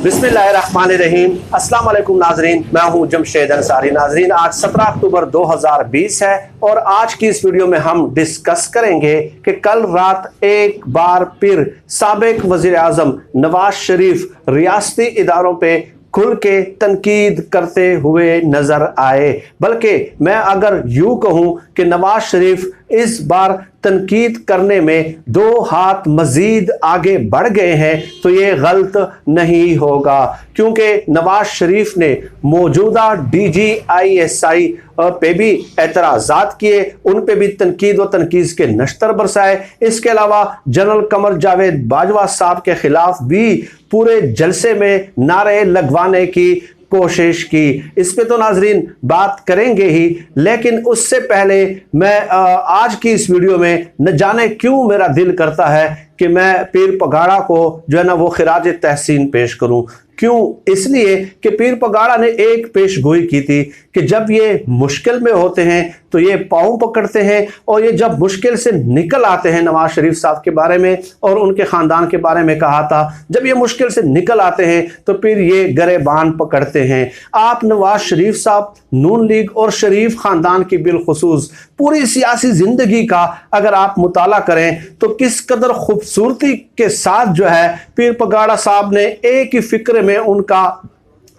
बिस्मिल्लाहिर्रहमानिर्रहीम। अस्सलाम वालेकुम नाजरीन, मैं हूं जमशेद अंसारी। नाजरीन, आज 17 अक्टूबर 2020 है और आज की इस वीडियो में हम डिस्कस करेंगे कि कल रात एक बार फिर साबिक वज़ीर आज़म नवाज शरीफ रियासती इदारों पे खुल के तनकीद करते हुए नजर आए। बल्कि मैं अगर यूं कहूं कि नवाज शरीफ इस बार तनकीद करने में दो हाथ मजीद आगे बढ़ गए हैं तो ये गलत नहीं होगा, क्योंकि नवाज शरीफ ने मौजूदा DGISI पे भी एतराज़ात किए, उन पे भी तनकीद व तनकीद के नश्तर बरसाए। इसके अलावा जनरल कमर जावेद बाजवा साहब के खिलाफ भी पूरे जलसे में नारे लगवाने की कोशिश की। इस पे तो नाजरीन बात करेंगे ही, लेकिन उससे पहले मैं आज की इस वीडियो में न जाने क्यों मेरा दिल करता है कि मैं पीर पगाड़ा को जो है ना वो खिराज तहसीन पेश करूं। क्यों? इसलिए कि पीर पगाड़ा ने एक पेश गोई की थी कि जब ये मुश्किल में होते हैं तो ये पाँव पकड़ते हैं, और ये जब मुश्किल से निकल आते हैं, नवाज शरीफ साहब के बारे में और उनके ख़ानदान के बारे में कहा था, जब ये मुश्किल से निकल आते हैं तो फिर ये गरेबान पकड़ते हैं। आप नवाज शरीफ साहब नून लीग और शरीफ ख़ानदान की बिलखुसूस पूरी सियासी ज़िंदगी का अगर आप मुताला करें तो किस कदर खूबसूरती के साथ जो है पीर पगाड़ा साहब ने एक ही फिक्र में उनका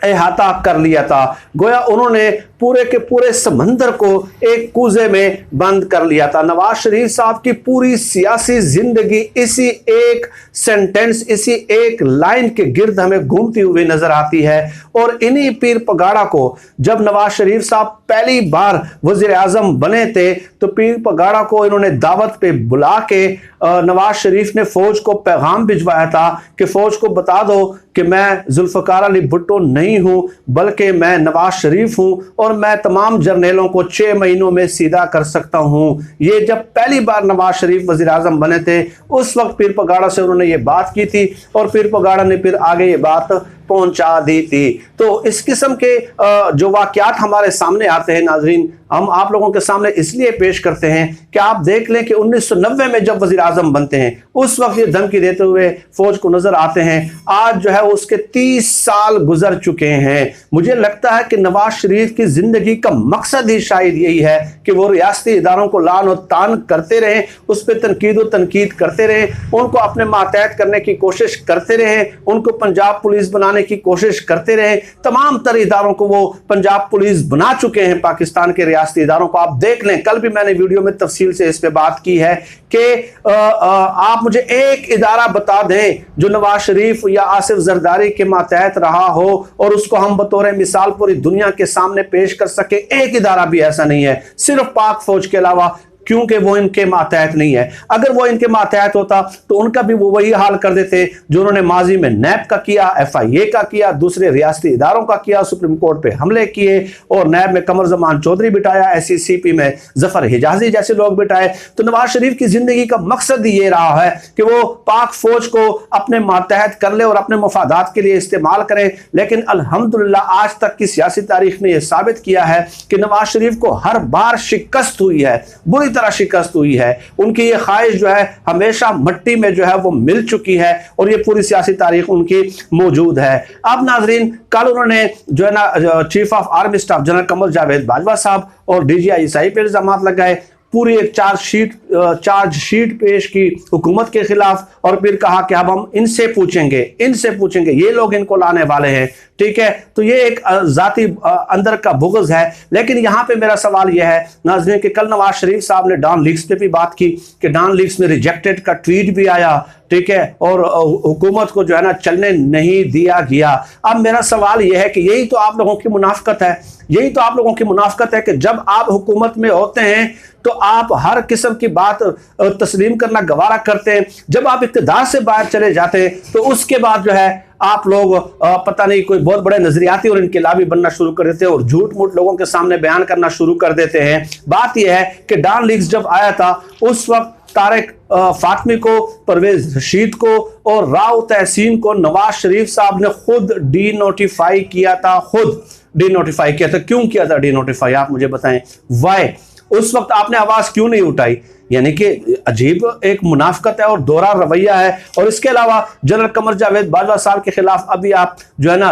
अहाता कर लिया था। गोया उन्होंने पूरे के पूरे समंदर को एक कूजे में बंद कर लिया था। नवाज शरीफ साहब की पूरी सियासी जिंदगी इसी एक सेंटेंस, इसी एक लाइन के गिर्द हमें घूमती हुई नजर आती है। और इन्हीं पीर पगाड़ा को जब नवाज शरीफ साहब पहली बार वजीर आजम बने थे तो पीर पगाड़ा को इन्होंने दावत पे बुला के नवाज शरीफ ने फौज को पैगाम भिजवाया था कि फौज को बता दो कि मैं जुल्फकार अली भुट्टो नहीं हूं, बल्कि मैं नवाज शरीफ हूं और मैं तमाम जर्नेलों को 6 महीनों में सीधा कर सकता हूं। ये जब पहली बार नवाज शरीफ वजीर आजम बने थे उस वक्त पीर पगाड़ा से उन्होंने ये बात की थी और पीर पगाड़ा ने फिर आगे ये बात पहुंचा दी थी। तो इस किस्म के जो वाकयात हमारे सामने आते हैं नाजरीन, हम आप लोगों के सामने इसलिए पेश करते हैं कि आप देख लें कि 1990 में जब वजीर आजम बनते हैं उस वक्त ये धमकी देते हुए फौज को नजर आते हैं। आज जो है उसके 30 साल गुजर चुके हैं। मुझे लगता है कि नवाज शरीफ की जिंदगी का मकसद ही शायद यही है कि वो रियासती इदारों को लान और तान करते रहें, उस पर तनकीद व तनकीद करते रहें, उनको अपने मातहत करने की कोशिश करते रहें, उनको पंजाब पुलिस बनाने की कोशिश करते रहे। तमाम तर इदारों को वो पंजाब पुलिस बना चुके हैं, पाकिस्तान के रियासती इदारों को। आप देख लें, कल भी मैंने वीडियो में तफसील से इस पे बात की है कि आप मुझे एक इदारा बता दें जो नवाज शरीफ या आसिफ जरदारी के मातहत रहा हो और उसको हम बतौर मिसाल पूरी दुनिया के सामने पेश कर सके। एक इदारा भी ऐसा नहीं है, सिर्फ पाक फौज के अलावा, क्योंकि वो इनके मातहत नहीं है। अगर वो इनके मातहत होता तो उनका भी वो वही हाल कर देते जो उन्होंने माजी में नैब का किया, FIA का किया, दूसरे रियासती इदारों का किया, सुप्रीम कोर्ट पे हमले किए और नैब में कमर जमान चौधरी बिठाया, SCCP में जफर हिजाजी जैसे लोग बिठाए। तो नवाज शरीफ की जिंदगी का मकसद ये रहा है कि वो पाक फौज को अपने मातहत कर ले और अपने मफादात के लिए इस्तेमाल करें। लेकिन अल्हम्दुलिल्लाह आज तक की सियासी तारीख ने यह साबित किया है कि नवाज शरीफ को हर बार शिकस्त हुई है, बुरी तरह शिकस्त हुई है। उनकी ये ख्वाहिश जो है हमेशा मट्टी में जो है वो मिल चुकी है और ये पूरी सियासी तारीख उनकी मौजूद है। अब नाजरीन, कल उन्होंने जो है ना chief of army staff general Qamar Javed Bajwa साहब और DGISI पे इल्जाम लगाए, पूरी एक चार्ज शीट पेश की हुकूमत के खिलाफ और फिर कहा कि अब हम इनसे पूछेंगे, ये लोग इनको लाने वाले हैं। ठीक है, तो ये एक जाती अंदर का बुग़्ज़ है। लेकिन यहाँ पे मेरा सवाल यह है नाज़रीन कि कल नवाज शरीफ साहब ने डॉन लीक्स पे भी बात की कि डॉन लीक्स में रिजेक्टेड का ट्वीट भी आया, ठीक है, और हुकूमत को जो है ना चलने नहीं दिया गया। अब मेरा सवाल यह है कि यही तो आप लोगों की मुनाफकत है, कि जब आप हुकूमत में होते हैं तो आप हर किस्म की बात तस्लीम करना गवारा करते हैं, जब आप इक़्तिदार से बाहर चले जाते हैं तो उसके बाद जो है आप लोग पता नहीं कोई बहुत बड़े नजरियाती और इनकलाबी बनना शुरू कर देते हैं और झूठ मूठ लोगों के सामने बयान करना शुरू कर देते हैं। बात यह है कि डॉन लीक्स जब आया था उस वक्त तारिक फातमी को, परवेज रशीद को और राव तहसीन को नवाज शरीफ साहब ने खुद डीनोटिफाई किया था। क्यों किया था डीनोटिफाई? आप मुझे बताएं, वाई? उस वक्त आपने आवाज क्यों नहीं उठाई? यानी कि अजीब एक मुनाफिकत है और दोहरा रवैया है। और इसके अलावा जनरल कमर जावेद बाजवा साहब के खिलाफ अभी आप जो है ना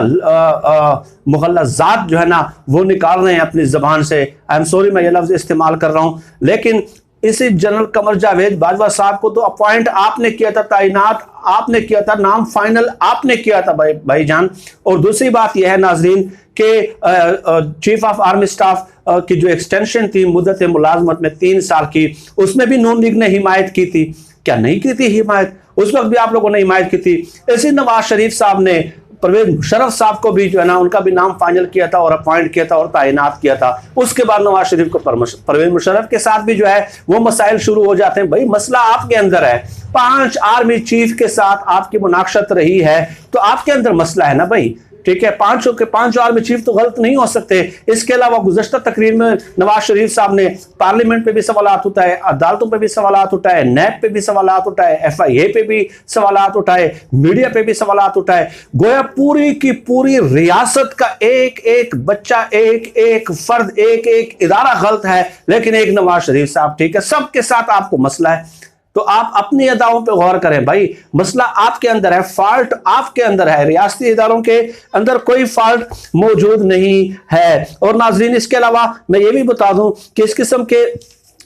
मुगल्लज़ात जो है ना वो निकाल रहे हैं अपनी जबान से। आई एम सॉरी मैं ये लफ्ज इस्तेमाल कर रहा हूं, लेकिन इसी जनरल कमर जावेद बाजवा साहब को तो अपॉइंट आपने किया था, तैनात आपने किया था, नाम फाइनल आपने किया था भाईजान। और दूसरी बात यह है नाजरीन कि चीफ ऑफ आर्मी स्टाफ की जो एक्सटेंशन थी मुद्दत मुलाजमत में 3 साल की, उसमें भी नून लीग ने हिमायत की थी। क्या नहीं की थी हिमायत? उस वक्त भी आप लोगों ने हिमायत की थी। इसी नवाज शरीफ साहब ने परवेज मुशर्रफ साहब को भी जो है ना उनका भी नाम फाइनल किया था और अपॉइंट किया था और तैनात किया था। उसके बाद नवाज शरीफ को परवेज मुशर्रफ के साथ भी जो है वो मसाइल शुरू हो जाते हैं। भाई मसला आपके अंदर है, 5 आर्मी चीफ के साथ आपकी मुनाकशत रही है तो आपके अंदर मसला है ना भाई, ठीक है। 5 आर्मी चीफ तो गलत नहीं हो सकते। इसके अलावा गुज़श्ता तकरीर में नवाज शरीफ साहब ने पार्लियामेंट पे भी सवालात उठाए, अदालतों पे भी सवालात उठाए, नैब पे भी सवालात उठाए, FIA पे भी सवालात उठाए, मीडिया पे भी सवालात उठाए। गोया पूरी की पूरी रियासत का एक एक बच्चा, एक एक फर्द, एक एक इदारा गलत है, लेकिन एक नवाज शरीफ साहब ठीक है। सबके साथ आपको मसला है, तो आप अपनी अदाओं पे गौर करें भाई। मसला आपके अंदर है, फॉल्ट आपके अंदर है, रियासती इदारों के अंदर कोई फॉल्ट मौजूद नहीं है। और नाजरीन इसके अलावा मैं ये भी बता दूं कि इस किस्म के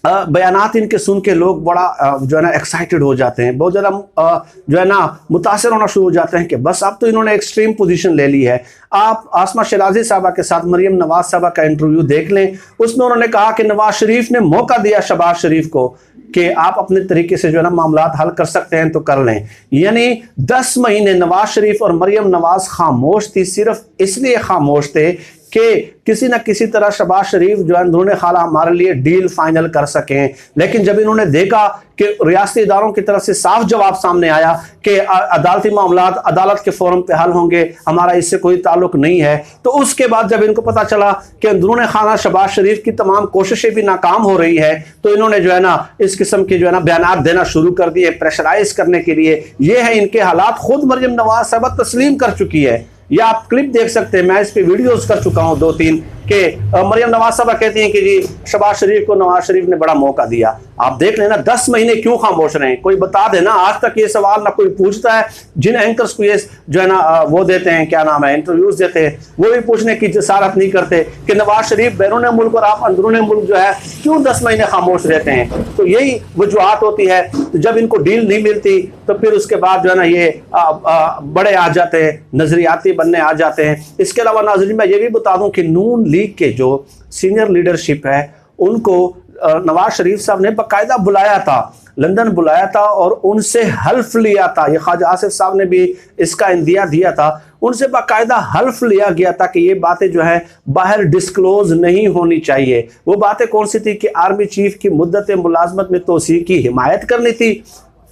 बयानात इनके सुन के लोग बड़ा जो है ना एक्साइटेड हो जाते हैं, बहुत ज़्यादा जो है ना मुतासर होना शुरू हो जाते हैं कि बस अब तो इन्होंने एक्सट्रीम पोजीशन ले ली है। आप आसमा शराजी साहबा के साथ मरियम नवाज साहबा का इंटरव्यू देख लें, उसमें उन्होंने कहा कि नवाज शरीफ ने मौका दिया शहबाज शरीफ को कि आप अपने तरीके से जो है ना मामलात हल कर सकते हैं तो कर लें। यानी 10 महीने नवाज शरीफ और मरियम नवाज खामोश थी, सिर्फ इसलिए खामोश थे कि किसी न किसी तरह शहबाज शरीफ जो है अंदरूनी खाला हमारे लिए डील फाइनल कर सकें। लेकिन जब इन्होंने देखा कि रियासती इदारों की तरफ से साफ जवाब सामने आया कि अदालती मामलात अदालत के फोरम पे हल होंगे, हमारा इससे कोई ताल्लुक नहीं है, तो उसके बाद जब इनको पता चला कि अंदरूनी खाना शहबाज शरीफ की तमाम कोशिशें भी नाकाम हो रही है, तो इन्होंने जो है ना इस किस्म के जो है ना बयानात देना शुरू कर दिए प्रेशराइज करने के लिए। ये है इनके हालात, खुद मरियम नवाज साहब तस्लीम कर चुकी है। या आप क्लिप देख सकते हैं, मैं इस पे वीडियोस कर चुका हूं 2-3 के मरियम नवाज साहब कहती हैं कि जी शहबाज शरीफ को नवाज शरीफ ने बड़ा मौका दिया। आप देख लेना 10 महीने क्यों खामोश रहे हैं, कोई बता देना। आज तक ये सवाल ना कोई पूछता है। जिन एंकर्स को ये जो है ना वो देते हैं, क्या नाम है, इंटरव्यूज देते हैं, वो भी पूछने की जसारत नहीं करते कि नवाज शरीफ बैरून मुल्क और आप अंदरून मुल्क जो है क्यों 10 महीने खामोश रहते हैं। तो यही वजूहत होती है। तो जब इनको डील नहीं मिलती तो फिर उसके बाद जो है ना ये बड़े आ जाते हैं, नजरियाती बनने आ जाते हैं। इसके अलावा नाज़रीन मैं ये भी बता दूं कि नून लीग के जो सीनियर लीडरशिप है उनको नवाज शरीफ साहब ने बाकायदा बुलाया था, लंदन बुलाया था और उनसे हल्फ लिया था। ये ख्वाजा आसिफ साहब ने भी इसका इंदिया दिया था, उनसे बाकायदा हल्फ लिया गया था कि ये बातें जो है बाहर डिस्क्लोज नहीं होनी चाहिए। वो बातें कौन सी थी कि आर्मी चीफ की मुद्दत मुलाजमत में तोसी की हिमायत करनी थी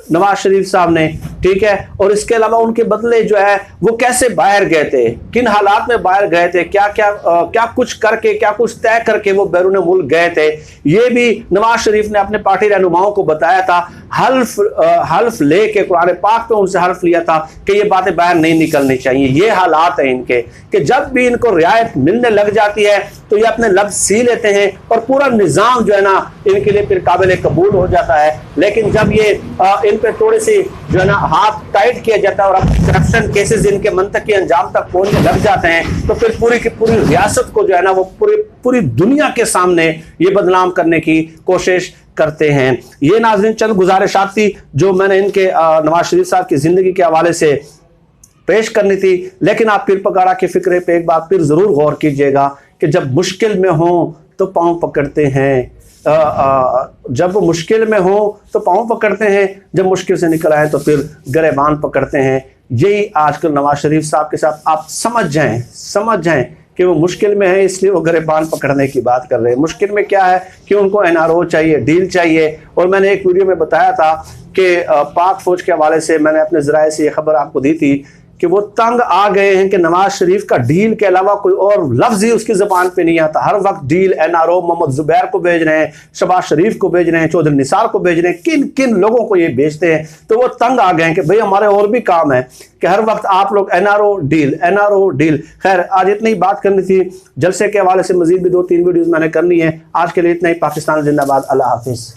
नवाज शरीफ साहब ने, ठीक है। और इसके अलावा उनके बदले जो है वो कैसे बाहर गए थे, किन हालात में बाहर गए थे, क्या कुछ करके, क्या कुछ तय करके वो बैरून मुल्क गए थे, ये भी नवाज शरीफ ने अपने पार्टी रहनुमाओं को बताया था। हल्फ लेके कुरान पाक पे उनसे हल्फ लिया था कि ये बातें बाहर नहीं निकलनी चाहिए। ये हालात हैं इनके कि जब भी इनको रियायत मिलने लग जाती है तो ये अपने लफ्ज सी लेते हैं और पूरा निज़ाम जो है ना इनके लिए फिर काबिल कबूल हो जाता है। लेकिन जब ये इन पे थोड़ी सी जो है ना हाथ टाइट किया जाता है और अब करप्शन केसेस इनके मंतकी अंजाम तक पहुंचने लग जाते हैं तो फिर पूरी की पूरी रियासत को जो है ना वो पूरी दुनिया के सामने ये बदनाम करने की कोशिश करते हैं। ये नाज़रीन चंद गुजारिशात थी जो मैंने इनके नवाज शरीफ साहब की जिंदगी के हवाले से पेश करनी थी। लेकिन आप पीर पगारा के फिक्रे पे एक बात फिर जरूर गौर कीजिएगा कि जब मुश्किल में हो तो पांव पकड़ते हैं, जब मुश्किल में हो तो पांव पकड़ते हैं, जब मुश्किल से निकल आए तो फिर गिरबान पकड़ते हैं। यही आजकल नवाज शरीफ साहब के साथ आप समझ जाएं कि वो मुश्किल में है इसलिए वो गिरबान पकड़ने की बात कर रहे हैं। मुश्किल में क्या है कि उनको NRO चाहिए, डील चाहिए। और मैंने एक वीडियो में बताया था कि पाक फौज के हवाले से मैंने अपने ज़राए से ये खबर आपको दी थी कि वो तंग आ गए हैं कि नवाज शरीफ का डील के अलावा कोई और लफ्ज़ ही उसकी ज़बान पे नहीं आता। हर वक्त डील, NRO, मोहम्मद जुबैर को भेज रहे हैं, शहबाज शरीफ को भेज रहे हैं, चौधरी निसार को भेज रहे हैं, किन किन लोगों को ये भेजते हैं। तो वो तंग आ गए हैं कि भाई हमारे और भी काम है कि हर वक्त आप लोग NRO डील। खैर आज इतनी ही बात करनी थी। जलसे के हवाले से मजीद भी 2-3 वीडियोज़ मैंने करनी है। आज के लिए इतना ही। पाकिस्तान जिंदाबाद। अल्लाह हाफिज़।